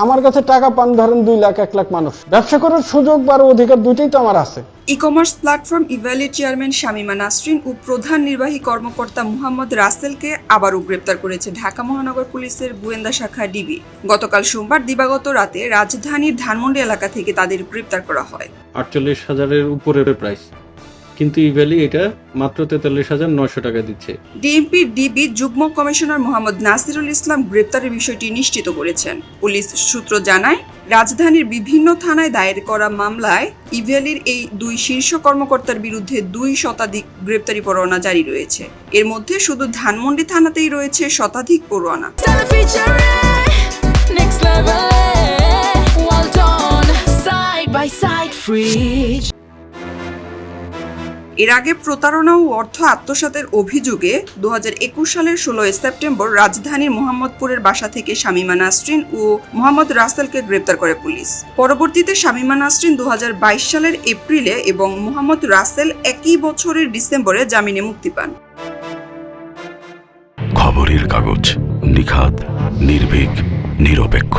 আমার কাছে টাকা পান ধরেন 2 লাখ 1 লাখ মানুষ, ব্যবসা করার সুযোগ বা অধিকার দুইটাই তো আমার আছে। ই কমার্স প্ল্যাটফর্ম ইভ্যালির চেয়ারম্যান শামীমা নাসরিন ও প্রধান নির্বাহী কর্মকর্তা মোহাম্মদ রাসেলকে আবারও গ্রেপ্তার করেছে ঢাকা মহানগর পুলিশের গোয়েন্দা শাখা ডিবি। গতকাল সোমবার দিবাগত রাতে রাজধানীর ধানমন্ডি এলাকা থেকে তাদের গ্রেপ্তার করা হয়। 48,000-এর উপরে প্রাইস, কিন্তু ইভ্যালি এটা মাত্র 43,900 টাকা দিচ্ছে। ডিএমপির ডিবি যুগ্ম কমিশনার মোহাম্মদ নাসিরুল ইসলাম গ্রেপ্তারের বিষয়টি নিশ্চিত করেছেন। পুলিশ সূত্র জানায়, রাজধানীর বিভিন্ন থানায় দায়ের করা মামলায় ইভ্যালির এই 2 শীর্ষ কর্মকর্তার বিরুদ্ধে 2 শতাধিক গ্রেপ্তারি পরোয়ানা জারি রয়েছে। এর মধ্যে শুধু ধানমন্ডি থানাতেই রয়েছে শতাধিক পরোয়ানা। এর আগে প্রতারণা ও অর্থ আত্মসাতের অভিযোগে 2021 সালের 16 সেপ্টেম্বর রাজধানীর মোহাম্মদপুরের বাসা থেকে শামীমা নাসরিন ও মোহাম্মদ রাসেলকে গ্রেপ্তার করে পুলিশ। পরবর্তীতে শামীমা নাসরিন 2022 সালের এপ্রিলে এবং মোহাম্মদ রাসেল একই বছরের ডিসেম্বরে জামিনে মুক্তি পান। খবরের কাগজ, নিখাত, নির্ভীক, নিরপেক্ষ।